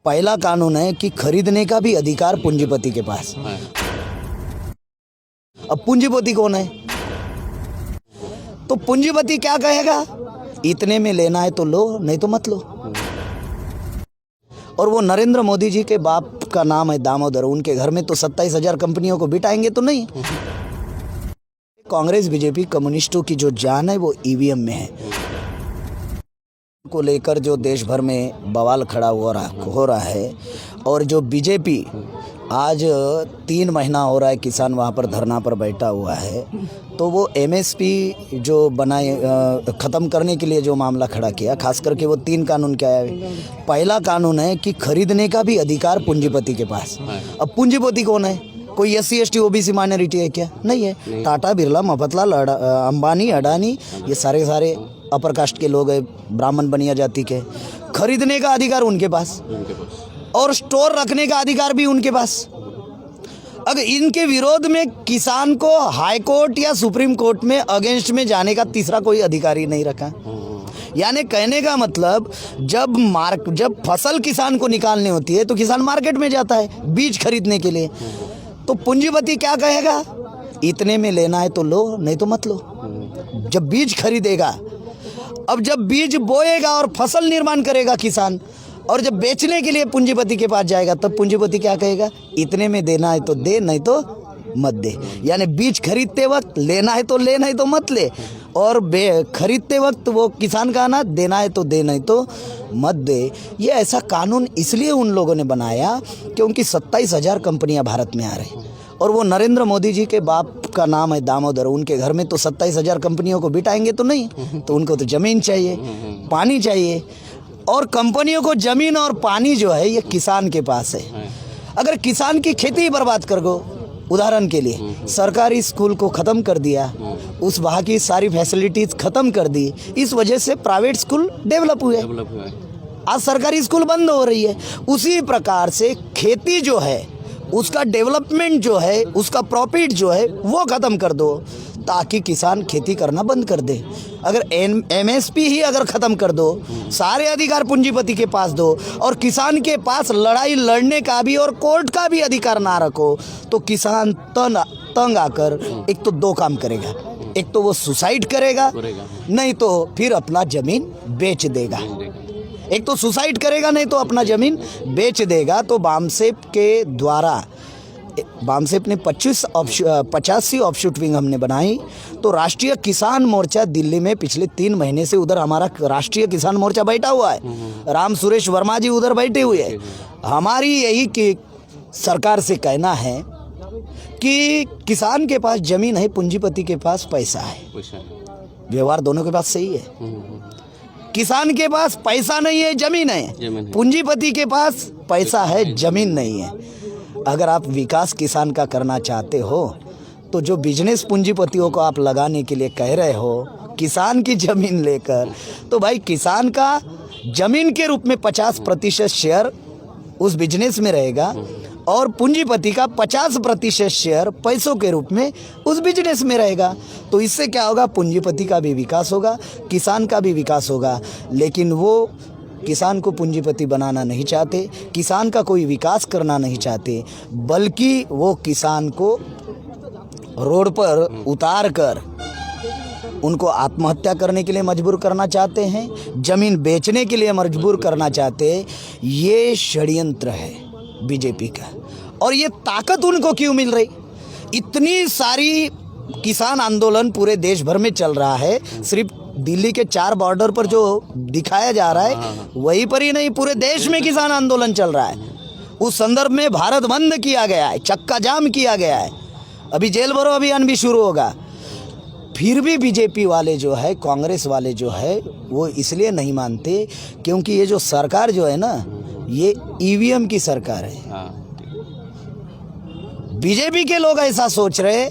पहला कानून है कि खरीदने का भी अधिकार पूंजीपति के पास। अब पूंजीपति कौन है? तो पूंजीपति क्या कहेगा, इतने में लेना है तो लो, नहीं तो मत लो। और वो नरेंद्र मोदी जी के बाप का नाम है दामोदर, उनके घर में तो 27,000 कंपनियों को बिठाएंगे तो नहीं। कांग्रेस बीजेपी कम्युनिस्टों की जो जान है वो ईवीएम में है को लेकर जो देश भर में बवाल खड़ा हो रहा है। और जो बीजेपी आज 3 महीना हो रहा है किसान वहाँ पर धरना पर बैठा हुआ है, तो वो एमएसपी जो बनाए ख़त्म करने के लिए जो मामला खड़ा किया, खास करके वो 3 कानून क्या है। पहला कानून है कि खरीदने का भी अधिकार पूंजीपति के पास। अब पूंजीपति कौन है? कोई SC ST OBC माइनॉरिटी है क्या? नहीं है। टाटा बिरला मफतलाल अंबानी अडानी ये सारे अपर कास्ट के लोग हैं, ब्राह्मण बनिया जाति के। खरीदने का अधिकार उनके पास और स्टोर रखने का अधिकार भी उनके पास। अगर इनके विरोध में किसान को हाई कोर्ट या सुप्रीम कोर्ट में अगेंस्ट में जाने का तीसरा कोई अधिकारी नहीं रखा। यानी कहने का मतलब जब फसल किसान को निकालनी होती है तो किसान मार्केट में जाता है बीज खरीदने के लिए। तो पूंजीपति क्या कहेगा, इतने में लेना है तो लो, नहीं तो मत लो। जब बीज खरीदेगा, अब जब बीज बोएगा और फसल निर्माण करेगा किसान, और जब बेचने के लिए पूंजीपति के पास जाएगा तब पूंजीपति क्या कहेगा, इतने में देना है तो दे, नहीं तो मत दे। यानी बीज खरीदते वक्त लेना है तो ले, नहीं तो मत ले। और खरीदते वक्त वो किसान का ना देना है तो दे, नहीं तो मत दे। ये ऐसा कानून इसलिए उन लोगों ने बनाया क्योंकि 27,000 कंपनियां भारत में आ रही, और वो नरेंद्र मोदी जी के बाप का नाम है दामोदर, उनके घर में तो 27,000 कंपनियों को बिठाएंगे तो नहीं। तो उनको तो ज़मीन चाहिए, पानी चाहिए, और कंपनियों को ज़मीन और पानी जो है ये किसान के पास है। अगर किसान की खेती बर्बाद कर दो, उदाहरण के लिए सरकारी स्कूल को ख़त्म कर दिया, उस वहाँ की सारी फैसिलिटीज़ ख़त्म कर दी, इस वजह से प्राइवेट स्कूल डेवलप हुए। आज सरकारी स्कूल बंद हो रही है। उसी प्रकार से खेती जो है उसका डेवलपमेंट जो है, उसका प्रॉफिट जो है वो ख़त्म कर दो ताकि किसान खेती करना बंद कर दे। अगर MSP ही अगर ख़त्म कर दो, सारे अधिकार पूंजीपति के पास दो, और किसान के पास लड़ाई लड़ने का भी और कोर्ट का भी अधिकार ना रखो, तो किसान तंग आकर एक तो 2 काम करेगा। एक तो वो सुसाइड करेगा, नहीं तो फिर अपना ज़मीन बेच देगा। एक तो सुसाइड करेगा, नहीं तो अपना ज़मीन बेच देगा। तो बामसेप के द्वारा, बामसेप ने 85 ऑफशूट विंग हमने बनाई। तो राष्ट्रीय किसान मोर्चा दिल्ली में पिछले 3 महीने से उधर हमारा राष्ट्रीय किसान मोर्चा बैठा हुआ है। राम सुरेश वर्मा जी उधर बैठे हुए हैं। हमारी यही कि सरकार से कहना है कि किसान के पास ज़मीन है, पूंजीपति के पास पैसा है, व्यवहार दोनों के पास सही है। किसान के पास पैसा नहीं है, ज़मीन है। पूंजीपति के पास पैसा है, ज़मीन नहीं है। अगर आप विकास किसान का करना चाहते हो तो जो बिजनेस पूंजीपतियों को आप लगाने के लिए कह रहे हो किसान की ज़मीन लेकर, तो भाई किसान का ज़मीन के रूप में 50% शेयर उस बिजनेस में रहेगा, और पूंजीपति का 50% शेयर पैसों के रूप में उस बिजनेस में रहेगा। तो इससे क्या होगा, पूंजीपति का भी विकास होगा, किसान का भी विकास होगा। लेकिन वो किसान को पूंजीपति बनाना नहीं चाहते, किसान का कोई विकास करना नहीं चाहते, बल्कि वो किसान को रोड पर उतार कर उनको आत्महत्या करने के लिए मजबूर करना चाहते हैं, ज़मीन बेचने के लिए मजबूर करना चाहते हैं। ये षड्यंत्र है बीजेपी का। और ये ताकत उनको क्यों मिल रही? इतनी सारी किसान आंदोलन पूरे देश भर में चल रहा है, सिर्फ दिल्ली के 4 बॉर्डर पर जो दिखाया जा रहा है वहीं पर ही नहीं, पूरे देश में किसान आंदोलन चल रहा है। उस संदर्भ में भारत बंद किया गया है, चक्का जाम किया गया है, अभी जेल भरो अभियान भी शुरू होगा। फिर भी बीजेपी वाले जो है, कांग्रेस वाले जो है, वो इसलिए नहीं मानते क्योंकि ये जो सरकार जो है ना, ये ईवीएम की सरकार है। बीजेपी के लोग ऐसा सोच रहे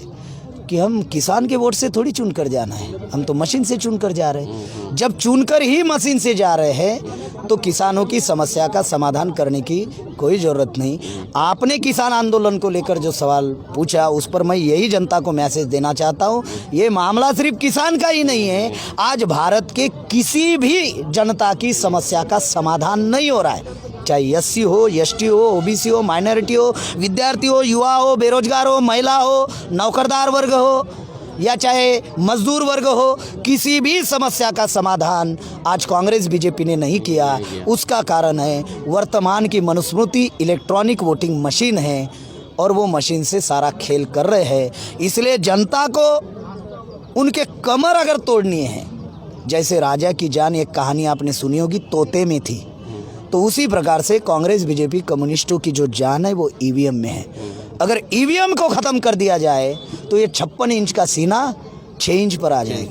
कि हम किसान के वोट से थोड़ी चुनकर जाना है, हम तो मशीन से चुनकर जा रहे हैं। जब चुनकर ही मशीन से जा रहे हैं तो किसानों की समस्या का समाधान करने की कोई ज़रूरत नहीं। आपने किसान आंदोलन को लेकर जो सवाल पूछा, उस पर मैं यही जनता को मैसेज देना चाहता हूँ, ये मामला सिर्फ किसान का ही नहीं है। आज भारत के किसी भी जनता की समस्या का समाधान नहीं हो रहा है। चाहे एससी हो, एसटी हो, ओबीसी हो, माइनॉरिटी हो, विद्यार्थी हो, युवा हो, बेरोजगार हो, महिला हो, नौकरदार वर्ग हो या चाहे मजदूर वर्ग हो, किसी भी समस्या का समाधान आज कांग्रेस बीजेपी ने नहीं किया। उसका कारण है वर्तमान की मनुस्मृति इलेक्ट्रॉनिक वोटिंग मशीन है और वो मशीन से सारा खेल कर रहे हैं। इसलिए जनता को उनके कमर अगर तोड़नी है, जैसे राजा की जान एक कहानी आपने सुनी होगी तोते में थी, तो उसी प्रकार से कांग्रेस बीजेपी कम्युनिस्टों की जो जान है वो ईवीएम में है। अगर ईवीएम को ख़त्म कर दिया जाए तो ये 56 इंच का सीना 6 इंच पर आ जाएगा।